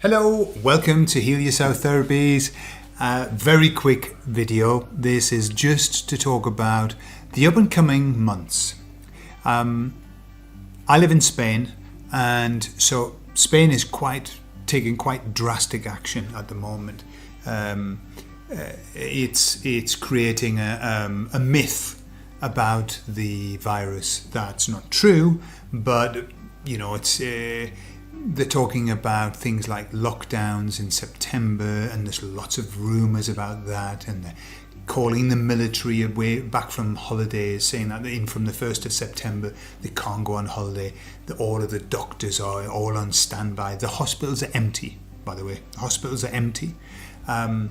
Hello, welcome to Heal Yourself Therapies. Very quick video. This is just to talk about the up and coming months. I live in Spain, and so Spain is taking quite drastic action at the moment. It's creating a myth about the virus that's not true, but it's. They're talking about things like lockdowns in September, and there's lots of rumours about that, and they're calling the military away back from holidays, saying that from the 1st of September they can't go on holiday. All of the doctors are all on standby. The hospitals are empty, by the way. The hospitals are empty. There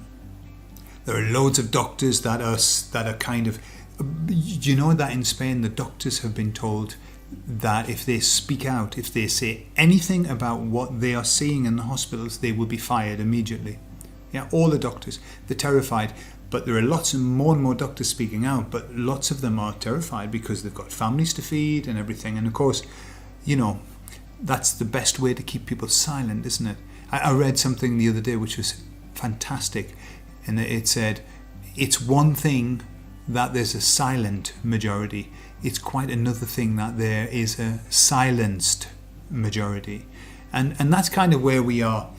are loads of doctors that are kind of, that in Spain the doctors have been told that if they speak out, if they say anything about what they are seeing in the hospitals, they will be fired immediately. Yeah, all the doctors, they're terrified. But there are lots and more doctors speaking out, but lots of them are terrified because they've got families to feed and everything. And of course, that's the best way to keep people silent, isn't it? I read something the other day which was fantastic, and it said, it's one thing that there's a silent majority. It's quite another thing that there is a silenced majority. And that's kind of where we are.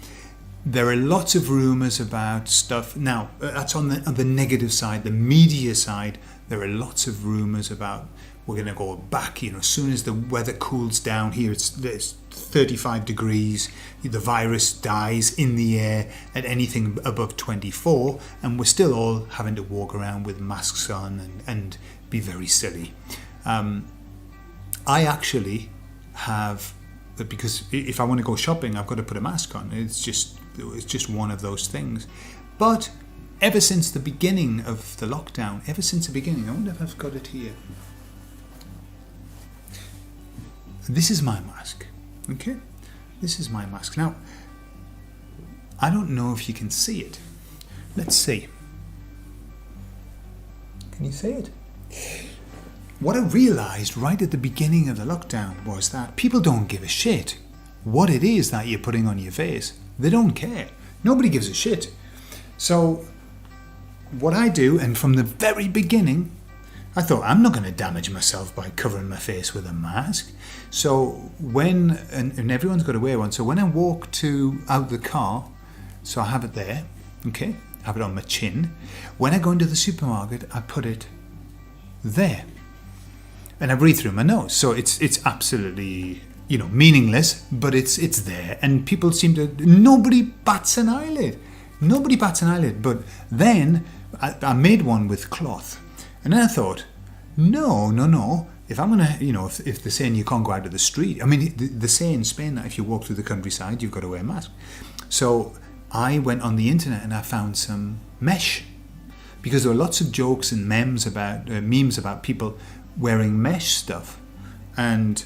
There are lots of rumours about stuff. Now, that's on the negative side, the media side. There are lots of rumours about we're going to go back, as soon as the weather cools down here, it's 35 degrees, the virus dies in the air at anything above 24, and we're still all having to walk around with masks on and be very silly. I actually have, because if I want to go shopping, I've got to put a mask on. It's just one of those things. But ever since the beginning of the lockdown, I wonder if I've got it here. This is my mask, okay? This is my mask. Now, I don't know if you can see it. Let's see. Can you see it? What I realised right at the beginning of the lockdown was that people don't give a shit what it is that you're putting on your face. They don't care. Nobody gives a shit. So what I do, and from the very beginning, I thought, I'm not going to damage myself by covering my face with a mask. So and everyone's got to wear one. So when I walk out the car, so I have it there, okay? I have it on my chin. When I go into the supermarket, I put it there. And I breathe through my nose. So it's absolutely, meaningless, but it's there. And people nobody bats an eyelid. Nobody bats an eyelid. But then I made one with cloth. And then I thought, no. If I'm going to, if they're saying you can't go out to the street, they say in Spain that if you walk through the countryside, you've got to wear a mask. So I went on the internet and I found some mesh. Because there were lots of jokes and memes about people wearing mesh stuff, and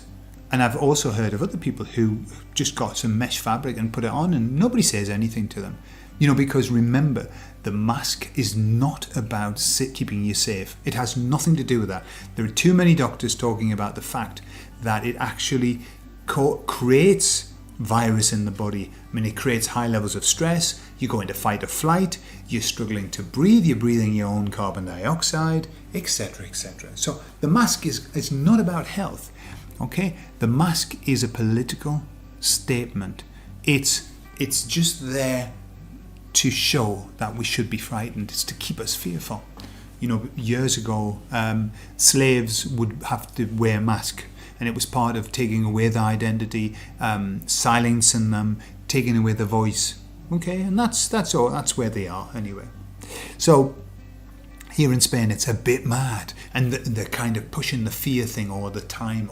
I've also heard of other people who just got some mesh fabric and put it on, and nobody says anything to them, because remember, the mask is not about keeping you safe. It has nothing to do with that. There are too many doctors talking about the fact that it actually creates virus in the body. It creates high levels of stress. You go into fight or flight, you're struggling to breathe, you're breathing your own carbon dioxide, etc., etc. So the mask is not about health, okay? The mask is a political statement. It's just there to show that we should be frightened. It's to keep us fearful. Years ago, slaves would have to wear a mask, and it was part of taking away their identity, silencing them, taking away the voice. Okay, and that's all. That's where they are anyway. So here in Spain, it's a bit mad, and they're kind of pushing the fear thing all the time,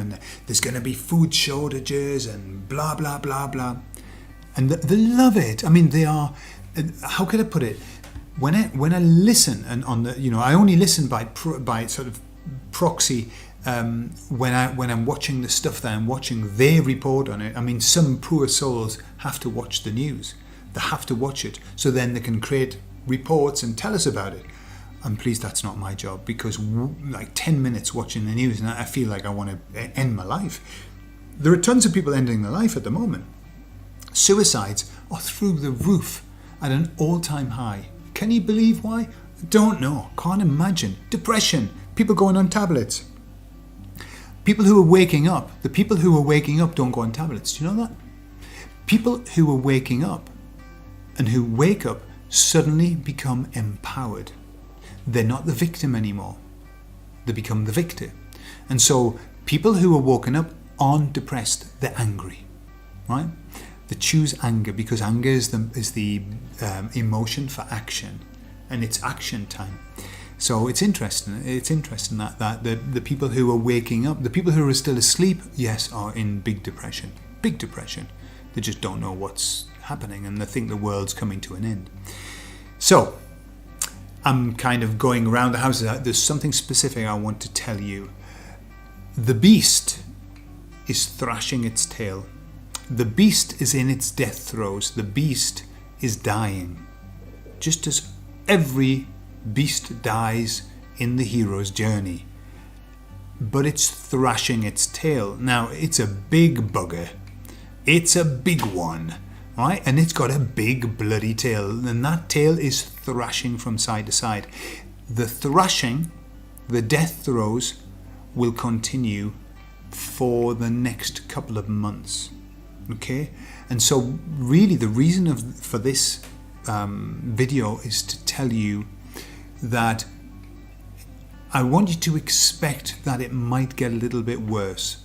and there's going to be food shortages and blah blah blah blah, and they love it. They are. How could I put it? When I listen, and I only listen by sort of proxy. When I'm watching the stuff that I'm watching, they report on it. Some poor souls have to watch the news. They have to watch it, so then they can create reports and tell us about it. And please, that's not my job, because 10 minutes watching the news and I feel like I want to end my life. There are tons of people ending their life at the moment. Suicides are through the roof at an all-time high. Can you believe why? Don't know. Can't imagine. Depression. People going on tablets. People who are waking up. The people who are waking up don't go on tablets. Do you know that? People who are waking up and who wake up suddenly become empowered. They're not the victim anymore. They become the victor. And so people who are woken up aren't depressed. They're angry. Right? They choose anger because anger is the emotion for action, and it's action time. So it's interesting. It's interesting that the people who are waking up, the people who are still asleep, yes, are in big depression. Big depression. They just don't know what's happening, and they think the world's coming to an end. So I'm kind of going around the houses. There's something specific I want to tell you. The beast is thrashing its tail. The beast is in its death throes. The beast is dying. Just as every beast dies in the hero's journey. But it's thrashing its tail. Now, it's a big bugger. It's a big one, right? And it's got a big bloody tail. And that tail is thrashing from side to side. The thrashing, the death throes, will continue for the next couple of months. Okay, and so really the reason for this video is to tell you that I want you to expect that it might get a little bit worse.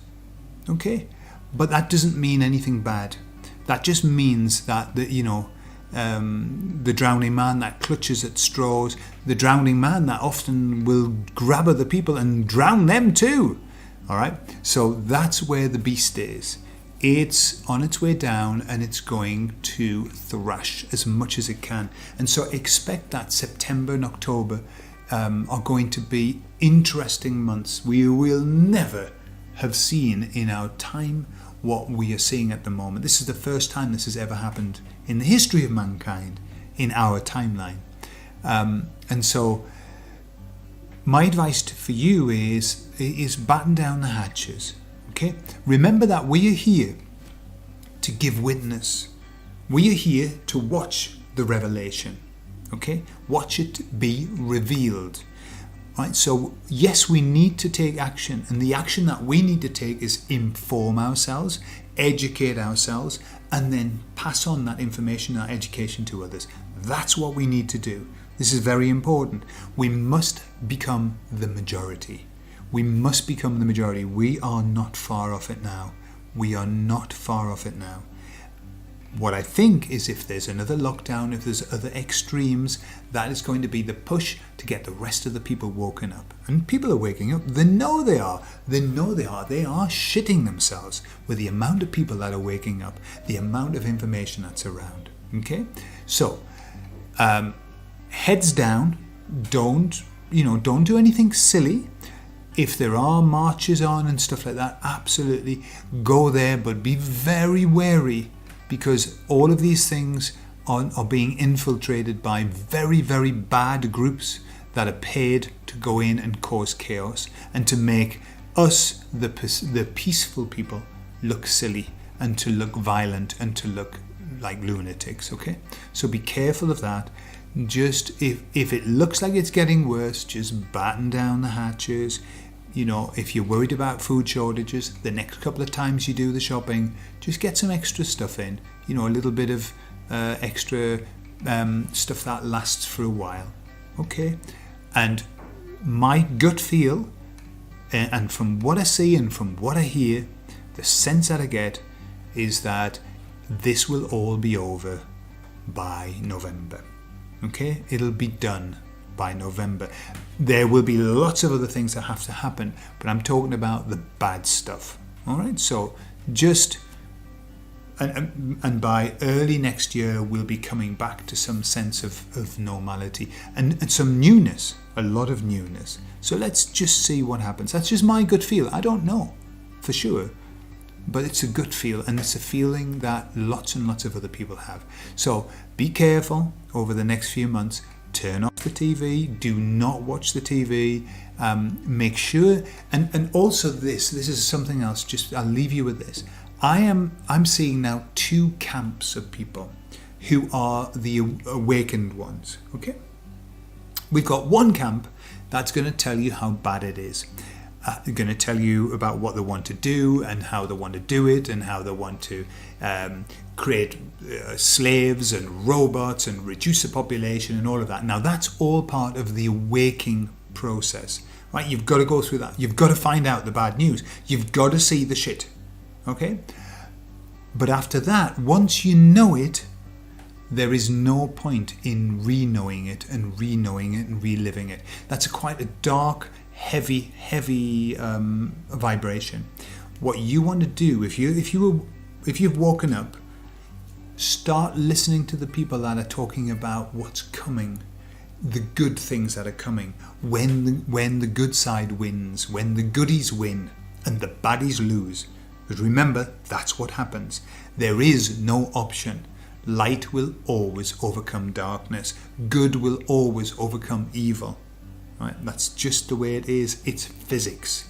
Okay, but that doesn't mean anything bad. That just means that the drowning man that clutches at straws, the drowning man that often will grab other people and drown them too. All right, so that's where the beast is. It's on its way down and it's going to thrash as much as it can. And so expect that September and October are going to be interesting months. We will never have seen in our time what we are seeing at the moment. This is the first time this has ever happened in the history of mankind in our timeline. And so my advice for you is batten down the hatches. Okay? Remember that we are here to give witness. We are here to watch the revelation. Okay? Watch it be revealed. Right? So yes, we need to take action, and the action that we need to take is inform ourselves, educate ourselves, and then pass on that information, that education to others. That's what we need to do. This is very important. We must become the majority. We must become the majority. We are not far off it now. We are not far off it now. What I think is if there's another lockdown, if there's other extremes, that is going to be the push to get the rest of the people woken up. And people are waking up. They know they are. They know they are. They are shitting themselves with the amount of people that are waking up, the amount of information that's around. Okay? So, heads down. Don't do anything silly. If there are marches on and stuff like that, absolutely go there, but be very wary, because all of these things are being infiltrated by very, very bad groups that are paid to go in and cause chaos and to make us, the peaceful people, look silly and to look violent and to look like lunatics. Okay, so be careful of that. Just if it looks like it's getting worse, just batten down the hatches. If you're worried about food shortages, the next couple of times you do the shopping, just get some extra stuff in. A little bit of extra stuff that lasts for a while. Okay? And my gut feel, and from what I see and from what I hear, the sense that I get is that this will all be over by November. Okay? It'll be done by November. There will be lots of other things that have to happen, but I'm talking about the bad stuff. All right, so just and by early next year we'll be coming back to some sense of normality and some newness, a lot of newness. So let's just see what happens. That's just my gut feel. I don't know for sure, but it's a gut feel, and it's a feeling that lots and lots of other people have. So be careful over the next few months. Turn off the TV. Do not watch the TV. Make sure, and also this is something else. I'll leave you with this. I'm seeing now two camps of people who are the awakened ones. Okay, we've got one camp that's going to tell you how bad it is. They're going to tell you about what they want to do and how they want to do it and how they want to create slaves and robots and reduce the population and all of that. Now that's all part of the awakening process, right? You've got to go through that. You've got to find out the bad news. You've got to see the shit, okay? But after that, once you know it, there is no point in re-knowing it and re-knowing it and reliving it. That's quite a dark, heavy vibration. What you want to do, if you've woken up, start listening to the people that are talking about what's coming, the good things that are coming, when the good side wins, when the goodies win and the baddies lose. But remember, that's what happens. There is no option. Light will always overcome darkness. Good will always overcome evil. Right? That's just the way it is. It's physics.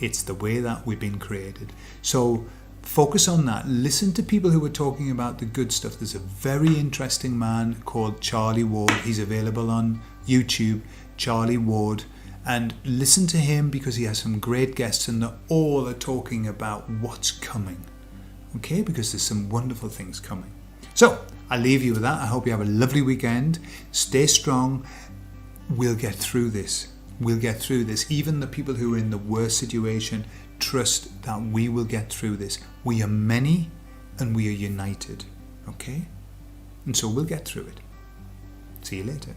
It's the way that we've been created. So focus on that. Listen to people who are talking about the good stuff. There's a very interesting man called Charlie Ward. He's available on YouTube, Charlie Ward. And listen to him because he has some great guests and they all are talking about what's coming. Okay? Because there's some wonderful things coming. So I'll leave you with that. I hope you have a lovely weekend. Stay strong. We'll get through this. We'll get through this. Even the people who are in the worst situation, trust that we will get through this. We are many and we are united. Okay? And so we'll get through it. See you later.